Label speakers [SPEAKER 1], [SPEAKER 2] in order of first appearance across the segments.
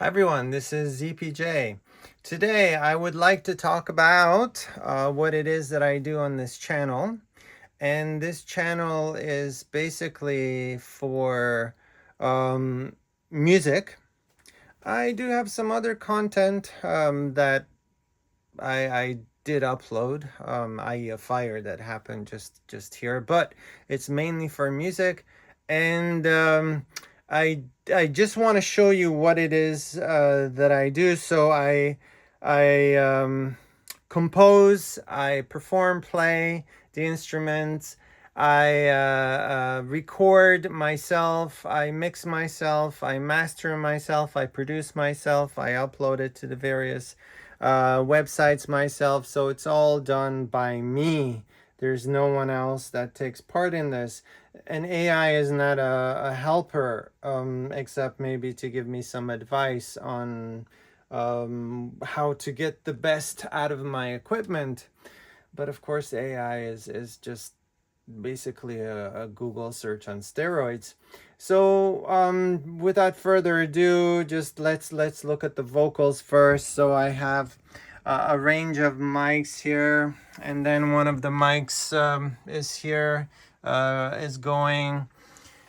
[SPEAKER 1] Hi everyone, this is ZPJ. Today I would like to talk about what it is that I do on this channel. And this channel is basically for um, music. I do have some other content that I did upload, i.e. a fire that happened just here, but it's mainly for music. And I just want to show you what it is that I do. So I compose, I perform, play the instruments. I record myself, I mix myself, I master myself, I produce myself, I upload it to the various websites myself. So it's all done by me. There's no one else that takes part in this. And AI is not a helper, except maybe to give me some advice on how to get the best out of my equipment. But of course, AI is just basically a Google search on steroids. So without further ado, just let's look at the vocals first. So I have a range of mics here, and then one of the mics is here, is going.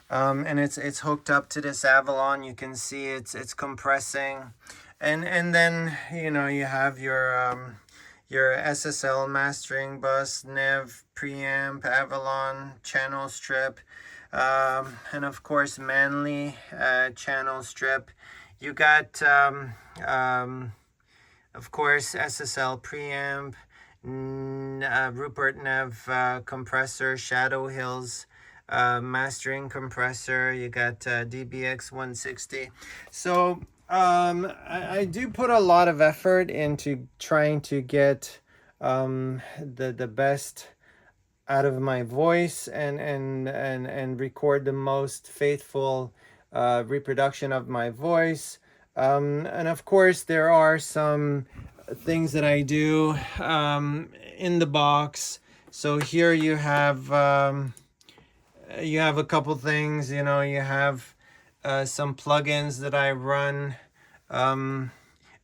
[SPEAKER 1] And it's hooked up to this Avalon. You can see it's compressing, and then you have your SSL mastering bus, Nev, preamp, Avalon, channel strip, and of course Manly channel strip. You got of course SSL preamp, Rupert Nev compressor, Shadow Hills mastering compressor. You got DBX 160. So I do put a lot of effort into trying to get the best out of my voice and record the most faithful reproduction of my voice. And of course, there are some things that I do in the box. So here you have a couple things. You have some plugins that I run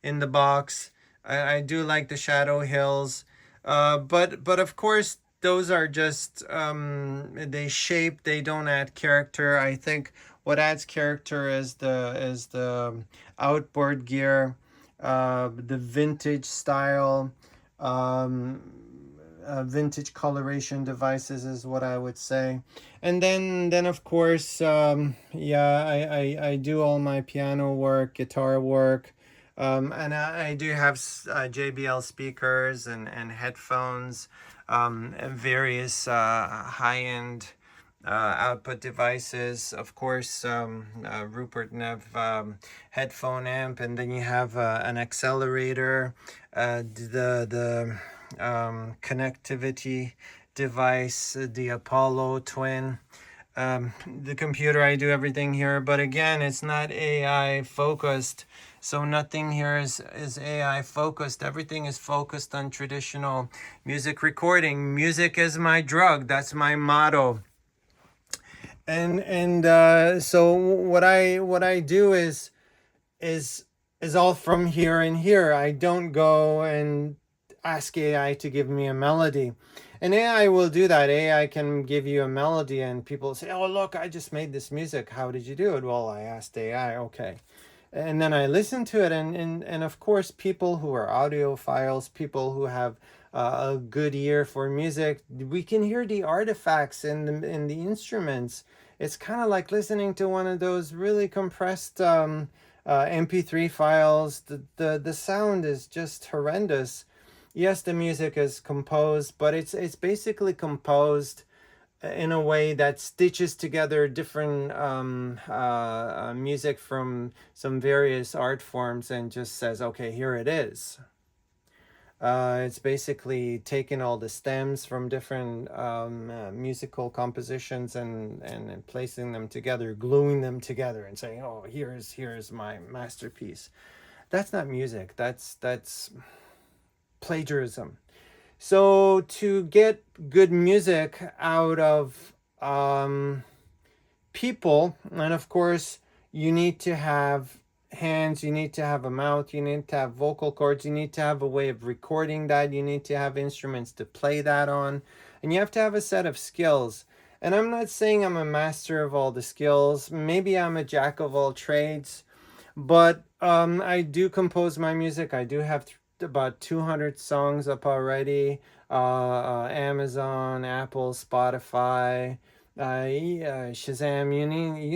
[SPEAKER 1] in the box. I do like the Shadow Hills, but of course those are just they shape. They don't add character. I think what adds character is the outboard gear, the vintage style. Um, Vintage coloration devices is what I would say. And then of course, yeah, I do all my piano work, guitar work, and I do have JBL speakers and headphones, and various high-end output devices. Of course, Rupert Nev headphone amp, and then you have an accelerator, the connectivity device, the Apollo Twin. The computer, I do everything here, but again, it's not AI focused. So nothing here is AI focused. Everything is focused on traditional music recording. Music is my drug. That's my motto. And so what I do is is all from here and here. I don't go and ask AI to give me a melody. And AI will do that. AI can give you a melody and people say, "Oh, look, I just made this music. How did you do it?" Well, I asked AI. Okay. And then I listen to it, and of course, people who are audiophiles, people who have a good ear for music, we can hear the artifacts in the instruments. It's kind of like listening to one of those really compressed MP3 files. The sound is just horrendous. Yes, the music is composed, but it's basically composed in a way that stitches together different music from some various art forms and just says, okay, here it is. It's basically taking all the stems from different musical compositions and placing them together, gluing them together, and saying, "Oh, here's my masterpiece." That's not music. That's plagiarism. So to get good music out of people, and of course, you need to have hands, you need to have a mouth, you need to have vocal cords, you need to have a way of recording that, you need to have instruments to play that on, and you have to have a set of skills. And I'm not saying I'm a master of all the skills. Maybe I'm a jack of all trades, but I do compose my music. I do have about 200 songs up already. Amazon, Apple, Spotify, Shazam, you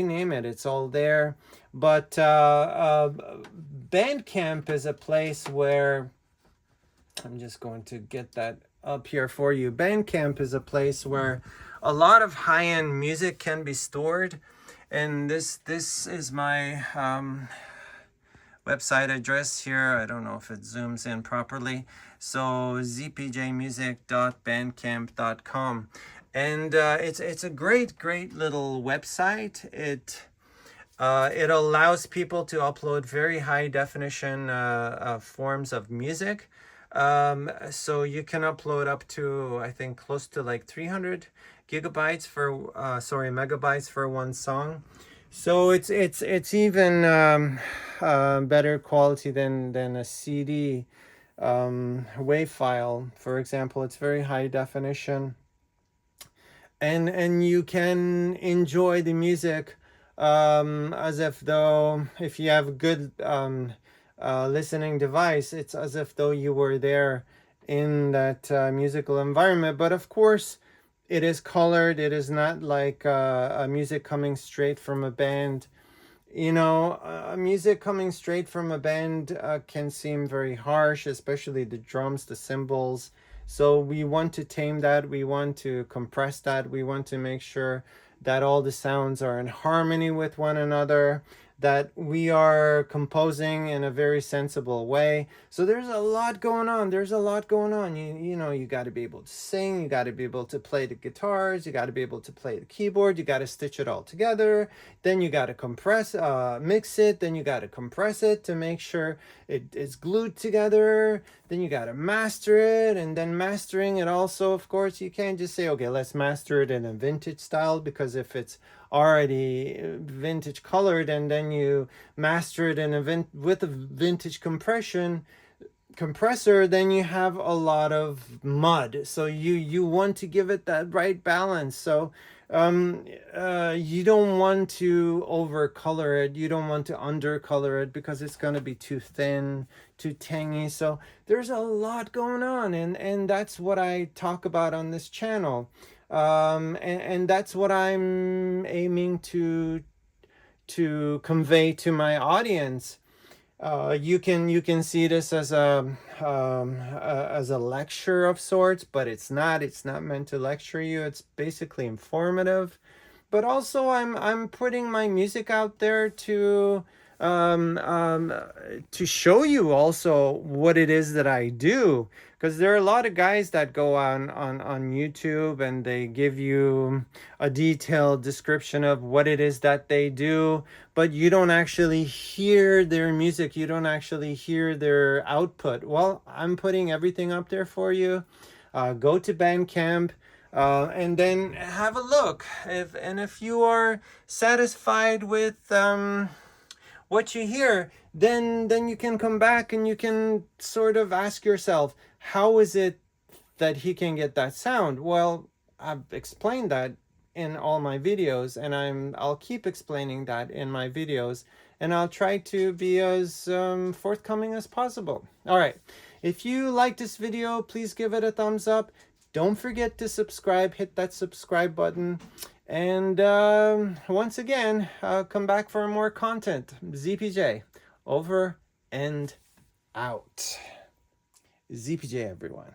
[SPEAKER 1] name it, it's all there. But Bandcamp is a place where I'm just going to get that up here for you. Bandcamp is a place where a lot of high-end music can be stored, and this is my website address here. I don't know if it zooms in properly. So zpjmusic.bandcamp.com, and it's a great little website. It allows people to upload very high definition forms of music. So you can upload up to, I think, close to like 300 gigabytes for megabytes for one song. So it's even better quality than a CD WAV file. For example, it's very high definition, and you can enjoy the music as if though, if you have a good listening device, it's as if though you were there in that musical environment. But of course, it is colored. It is not like a music coming straight from a band. You know, music coming straight from a band can seem very harsh, especially the drums, the cymbals. So we want to tame that. We want to compress that. We want to make sure that all the sounds are in harmony with one another, that we are composing in a very sensible way. So there's a lot going on. There's a lot going on. You know, you got to be able to sing. You got to be able to play the guitars. You got to be able to play the keyboard. You got to stitch it all together. Then you got to mix it. Then you got to compress it to make sure it is glued together. Then you got to master it. And then mastering it also, of course, you can't just say, okay, let's master it in a vintage style, because if it's already vintage colored and then you master it in with a vintage compressor, then you have a lot of mud. So you want to give it that right balance. So you don't want to overcolor it, you don't want to undercolor it, because it's going to be too thin, too tangy. So there's a lot going on, and that's what I talk about on this channel. And that's what I'm aiming to convey to my audience. You can see this as a lecture of sorts, but it's not. It's not meant to lecture you. It's basically informative. But also, I'm putting my music out there um, um, to show you also what it is that I do. Because there are a lot of guys that go on YouTube and they give you a detailed description of what it is that they do, but you don't actually hear their music. You don't actually hear their output. Well, I'm putting everything up there for you. Go to Bandcamp. And then have a look. If you are satisfied with what you hear, then you can come back and you can sort of ask yourself, how is it that he can get that sound? Well, I've explained that in all my videos, and I'll keep explaining that in my videos, and I'll try to be as forthcoming as possible. All right, if you like this video, please give it a thumbs up. Don't forget to subscribe, hit that subscribe button. And once again, come back for more content. ZPJ, over and out. ZPJ, everyone.